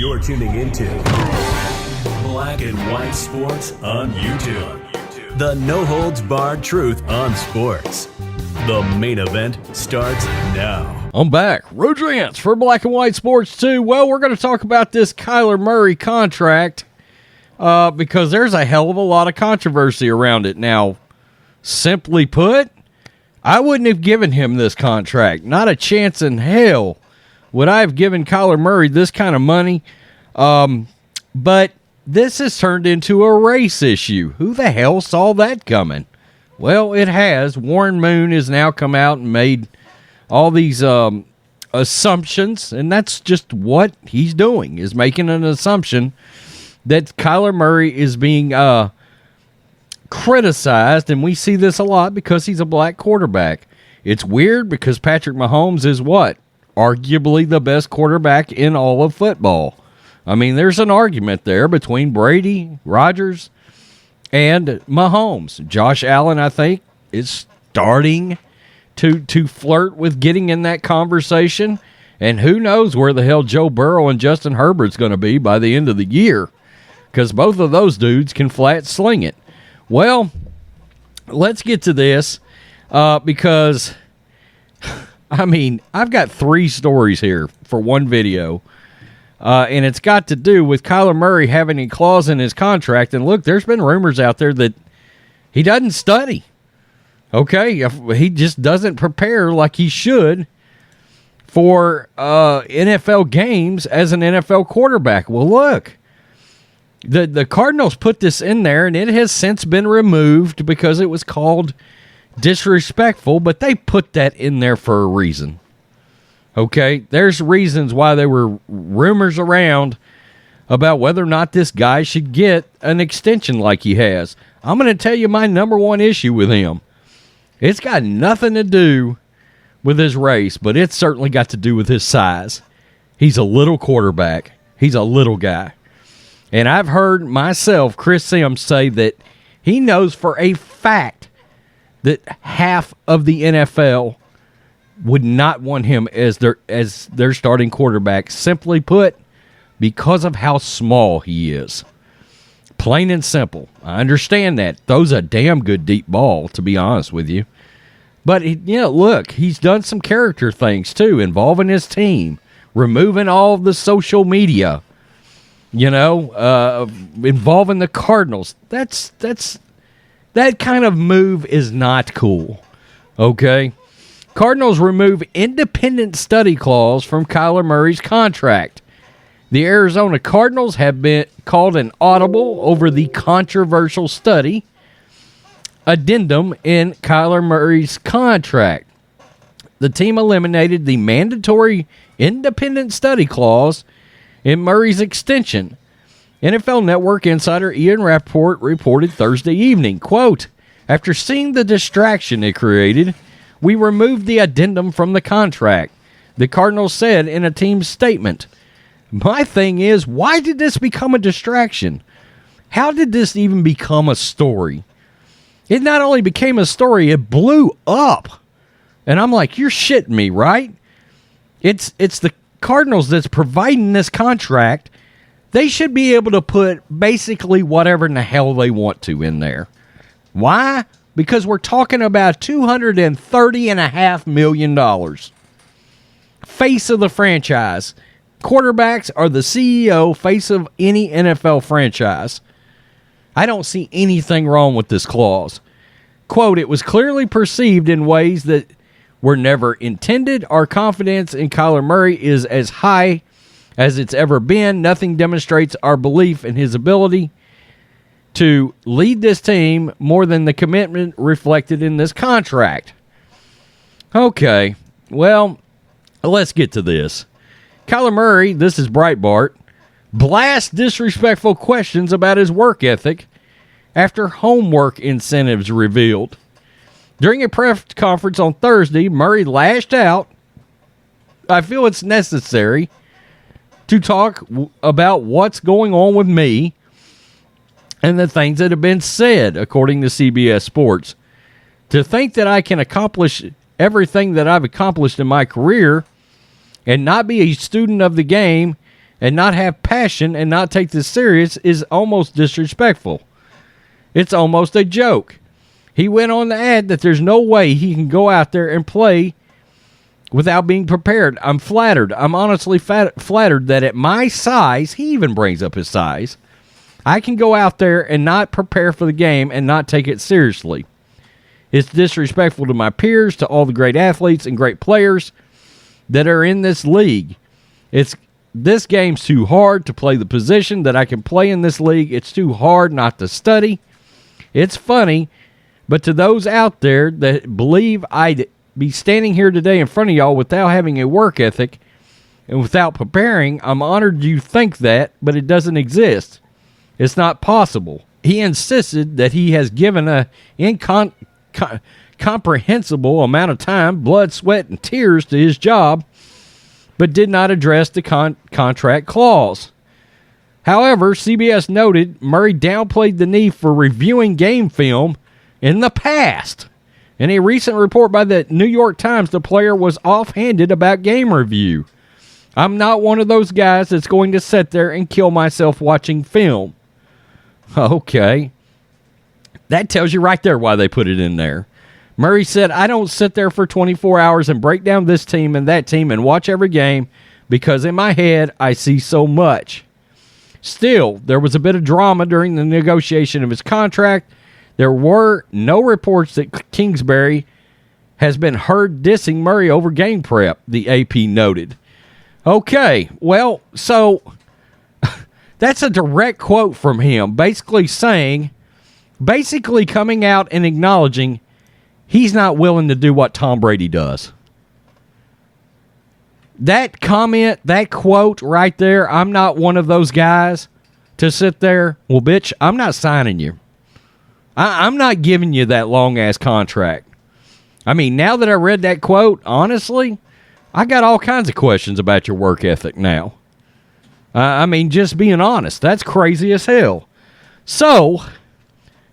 You're tuning into Black and White Sports on YouTube. The no-holds-barred truth on sports. The main event starts now. I'm back. Road Rants for Black and White Sports 2. Well, we're going to talk about this Kyler Murray contract because there's a hell of a lot of controversy around it. Now, simply put, I wouldn't have given him this contract. Not a chance in hell would I have given Kyler Murray this kind of money. But this has turned into a race issue. Who the hell saw that coming? Well, it has. Warren Moon has now come out and made all these assumptions, and that's just what he's doing, is making an assumption that Kyler Murray is being criticized, and we see this a lot because he's a black quarterback. It's weird because Patrick Mahomes is what? Arguably the best quarterback in all of football. I mean, there's an argument there between Brady, Rodgers, and Mahomes. Josh Allen, I think, is starting to flirt with getting in that conversation, and who knows where the hell Joe Burrow and Justin Herbert's going to be by the end of the year, because both of those dudes can flat sling it. Well, let's get to this because, I mean, I've got 3 stories here for one video, and it's got to do with Kyler Murray having a clause in his contract. And look, there's been rumors out there that he doesn't study. Okay, he just doesn't prepare like he should for NFL games as an NFL quarterback. Well, look, the Cardinals put this in there, and it has since been removed because it was called disrespectful, but they put that in there for a reason. Okay, there's reasons why there were rumors around about whether or not this guy should get an extension like he has. I'm going to tell you my number one issue with him. It's got nothing to do with his race, but it's certainly got to do with his size. He's a little quarterback. He's a little guy. And I've heard myself, Chris Sims, say that he knows for a fact that half of the NFL would not want him as their starting quarterback, simply put, because of how small he is. Plain and simple. I understand that. Throws a damn good deep ball, to be honest with you. But, look, he's done some character things, too, involving his team, removing all of the social media, involving the Cardinals. That kind of move is not cool, okay? Cardinals remove independent study clause from Kyler Murray's contract. The Arizona Cardinals have been called an audible over the controversial study addendum in Kyler Murray's contract. The team eliminated the mandatory independent study clause in Murray's extension. NFL Network insider Ian Rappaport reported Thursday evening, quote, "After seeing the distraction it created, we removed the addendum from the contract," the Cardinals said in a team statement. My thing is, why did this become a distraction? How did this even become a story? It not only became a story, it blew up. And I'm like, you're shitting me, right? It's the Cardinals that's providing this contract. They should be able to put basically whatever in the hell they want to in there. Why? Because we're talking about $230.5 million. Face of the franchise. Quarterbacks are the CEO, face of any NFL franchise. I don't see anything wrong with this clause. Quote, "It was clearly perceived in ways that were never intended. Our confidence in Kyler Murray is as high as it's ever been. Nothing demonstrates our belief in his ability to lead this team more than the commitment reflected in this contract." Okay, well, let's get to this. Kyler Murray, this is Breitbart, blasts disrespectful questions about his work ethic after homework incentives revealed. During a press conference on Thursday, Murray lashed out. I feel it's necessary to talk about what's going on with me and the things that have been said, according to CBS Sports. To think that I can accomplish everything that I've accomplished in my career and not be a student of the game and not have passion and not take this serious is almost disrespectful. It's almost a joke. He went on to add that there's no way he can go out there and play without being prepared. I'm flattered. I'm honestly flattered that at my size, he even brings up his size, I can go out there and not prepare for the game and not take it seriously. It's disrespectful to my peers, to all the great athletes and great players that are in this league. This game's too hard to play the position that I can play in this league. It's too hard not to study. It's funny, but to those out there that believe I'd be standing here today in front of y'all without having a work ethic and without preparing, I'm honored you think that, but it doesn't exist. It's not possible. He insisted that he has given a comprehensible amount of time, blood, sweat, and tears to his job, but did not address the contract clause. However, CBS noted Murray downplayed the need for reviewing game film in the past. In a recent report by the New York Times, the player was offhanded about game review. I'm not one of those guys that's going to sit there and kill myself watching film. Okay. That tells you right there why they put it in there. Murray said, I don't sit there for 24 hours and break down this team and that team and watch every game because in my head I see so much. Still, there was a bit of drama during the negotiation of his contract. There were no reports that Kingsbury has been heard dissing Murray over game prep, the AP noted. Okay, well, so that's a direct quote from him, basically coming out and acknowledging he's not willing to do what Tom Brady does. That comment, that quote right there, I'm not one of those guys to sit there, well, bitch, I'm not signing you. I'm not giving you that long-ass contract. I mean, now that I read that quote, honestly, I got all kinds of questions about your work ethic now. I mean, just being honest, that's crazy as hell. So,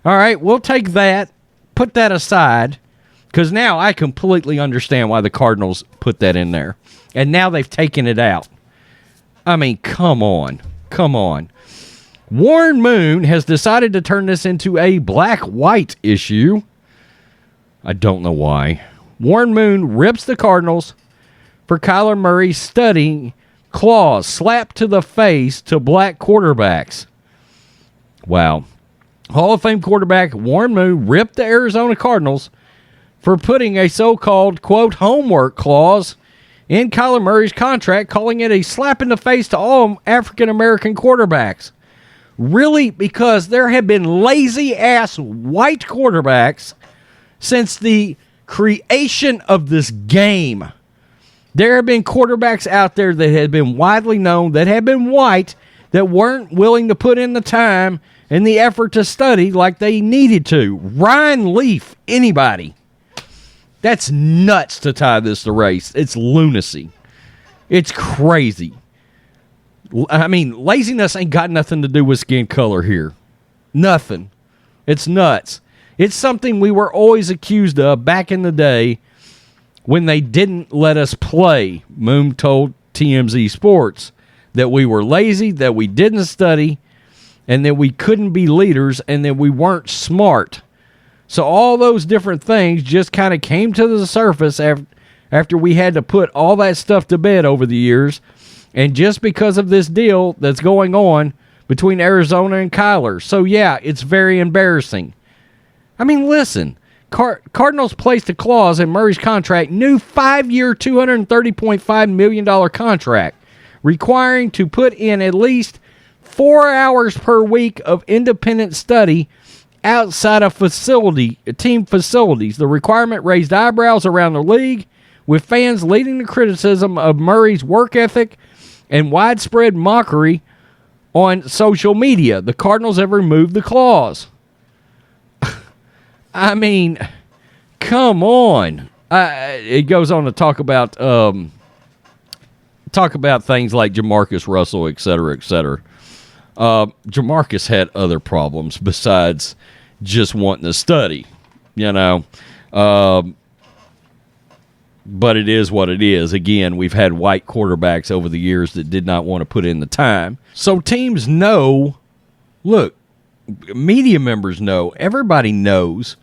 all right, we'll take that, put that aside, because now I completely understand why the Cardinals put that in there. And now they've taken it out. I mean, come on. Warren Moon has decided to turn this into a black-white issue. I don't know why. Warren Moon rips the Cardinals for Kyler Murray's studying clause slapped to the face to black quarterbacks. Wow. Hall of Fame quarterback Warren Moon ripped the Arizona Cardinals for putting a so-called, quote, homework clause in Kyler Murray's contract, calling it a slap in the face to all African-American quarterbacks. Really? Because there have been lazy-ass white quarterbacks since the creation of this game. There have been quarterbacks out there that have been widely known, that have been white, that weren't willing to put in the time and the effort to study like they needed to. Ryan Leaf, anybody. That's nuts to tie this to race. It's lunacy. It's crazy. I mean, laziness ain't got nothing to do with skin color here. Nothing. It's nuts. It's something we were always accused of back in the day when they didn't let us play. Moon told TMZ Sports that we were lazy, that we didn't study, and that we couldn't be leaders, and that we weren't smart. So all those different things just kind of came to the surface after we had to put all that stuff to bed over the years. And just because of this deal that's going on between Arizona and Kyler. So, yeah, it's very embarrassing. I mean, listen. Cardinals placed a clause in Murray's contract, new 5-year, $230.5 million contract, requiring to put in at least 4 hours per week of independent study outside of team facilities. The requirement raised eyebrows around the league, with fans leading to criticism of Murray's work ethic and widespread mockery on social media. The Cardinals have removed the clause. I mean, come on. It goes on to talk about things like Jamarcus Russell, et cetera, et cetera. Jamarcus had other problems besides just wanting to study, you know. But it is what it is. Again, we've had white quarterbacks over the years that did not want to put in the time. So teams know, look, media members know, everybody knows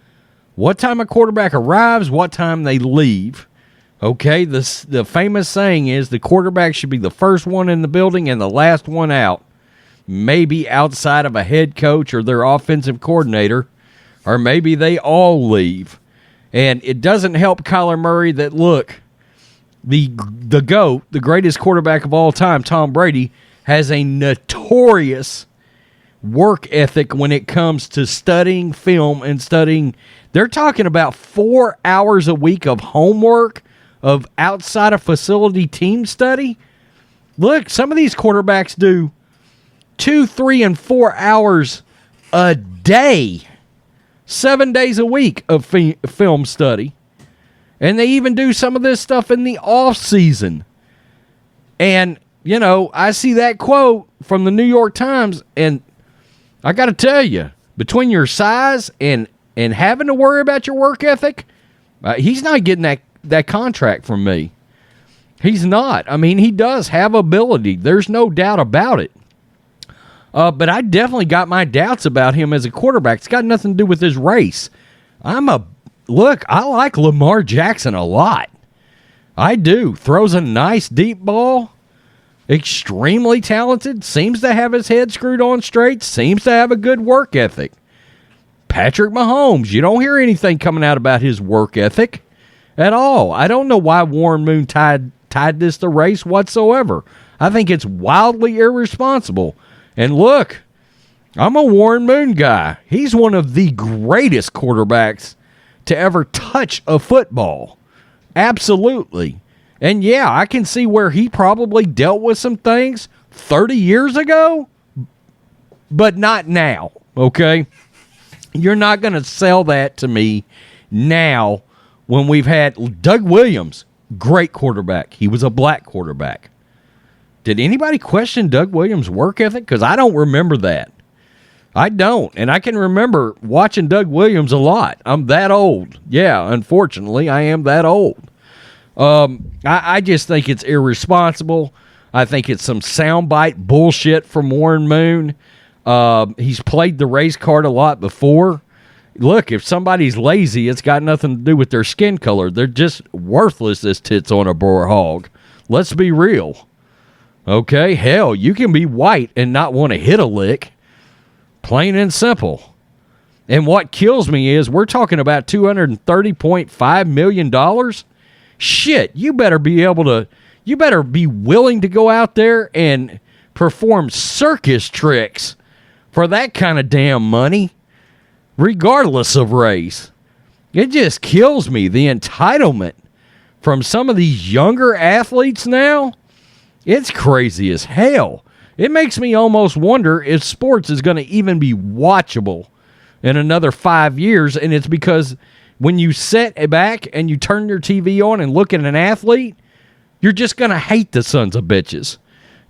what time a quarterback arrives, what time they leave. Okay, the famous saying is the quarterback should be the first one in the building and the last one out. Maybe outside of a head coach or their offensive coordinator, or maybe they all leave. And it doesn't help Kyler Murray that, look, the GOAT, the greatest quarterback of all time, Tom Brady, has a notorious work ethic when it comes to studying film and studying. They're talking about 4 hours a week of homework, of outside of facility team study. Look, some of these quarterbacks do 2, 3, and 4 hours a day, 7 days a week of film study. And they even do some of this stuff in the off season. And, you know, I see that quote from the New York Times, and I got to tell you, between your size and having to worry about your work ethic, he's not getting that contract from me. He's not. I mean, he does have ability. There's no doubt about it. But I definitely got my doubts about him as a quarterback. It's got nothing to do with his race. I like Lamar Jackson a lot. I do. Throws a nice deep ball. Extremely talented. Seems to have his head screwed on straight. Seems to have a good work ethic. Patrick Mahomes, you don't hear anything coming out about his work ethic at all. I don't know why Warren Moon tied this to race whatsoever. I think it's wildly irresponsible. And look, I'm a Warren Moon guy. He's one of the greatest quarterbacks to ever touch a football. Absolutely. And yeah, I can see where he probably dealt with some things 30 years ago, but not now, okay? You're not going to sell that to me now when we've had Doug Williams, great quarterback. He was a black quarterback. Did anybody question Doug Williams' work ethic? Because I don't remember that. I don't. And I can remember watching Doug Williams a lot. I'm that old. Yeah, unfortunately, I am that old. I just think it's irresponsible. I think it's some soundbite bullshit from Warren Moon. He's played the race card a lot before. Look, if somebody's lazy, it's got nothing to do with their skin color. They're just worthless as tits on a boar hog. Let's be real. Okay, hell, you can be white and not want to hit a lick. Plain and simple. And what kills me is we're talking about $230.5 million. Shit, you better be willing to go out there and perform circus tricks for that kind of damn money, regardless of race. It just kills me, the entitlement from some of these younger athletes now. It's crazy as hell. It makes me almost wonder if sports is going to even be watchable in another 5 years, and it's because when you sit back and you turn your TV on and look at an athlete, you're just going to hate the sons of bitches.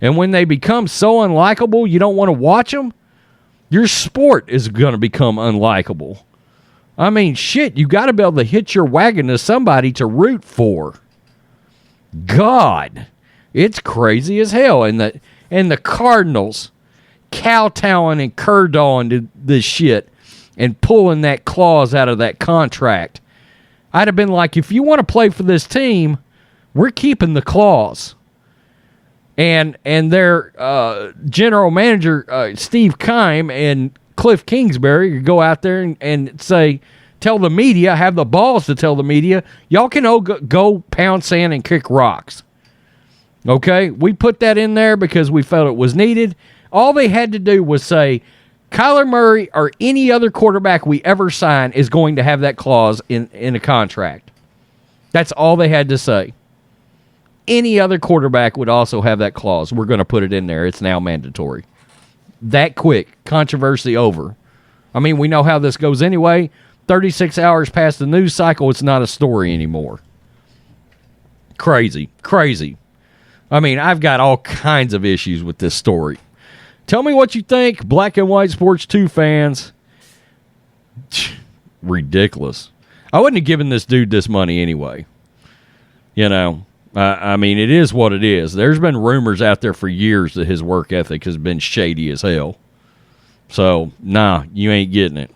And when they become so unlikable you don't want to watch them, your sport is going to become unlikable. I mean, shit, you got to be able to hitch your wagon to somebody to root for. God. It's crazy as hell. And the Cardinals kowtowing and curdawing to this shit and pulling that clause out of that contract. I'd have been like, if you want to play for this team, we're keeping the clause. And their general manager, Steve Keim, and Cliff Kingsbury go out there and say, tell the media, have the balls to tell the media, y'all can go pound sand and kick rocks. Okay, we put that in there because we felt it was needed. All they had to do was say, Kyler Murray or any other quarterback we ever sign is going to have that clause in a contract. That's all they had to say. Any other quarterback would also have that clause. We're going to put it in there. It's now mandatory. That quick. Controversy over. I mean, we know how this goes anyway. 36 hours past the news cycle, it's not a story anymore. Crazy. I mean, I've got all kinds of issues with this story. Tell me what you think, Black and White Sports 2 fans. Ridiculous. I wouldn't have given this dude this money anyway. You know, I mean, it is what it is. There's been rumors out there for years that his work ethic has been shady as hell. So, nah, you ain't getting it.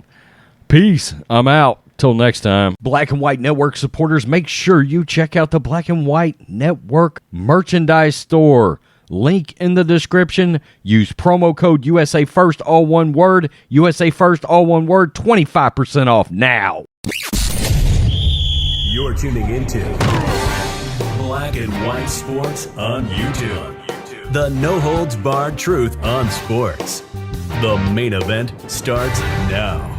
Peace. I'm out. Till next time. Black and White Network supporters, make sure you check out the Black and White Network merchandise store. Link in the description. Use promo code USA First, all one word. USA First, all one word. 25% off now. You're tuning into Black and White Sports on YouTube. The no-holds-barred truth on sports. The main event starts now.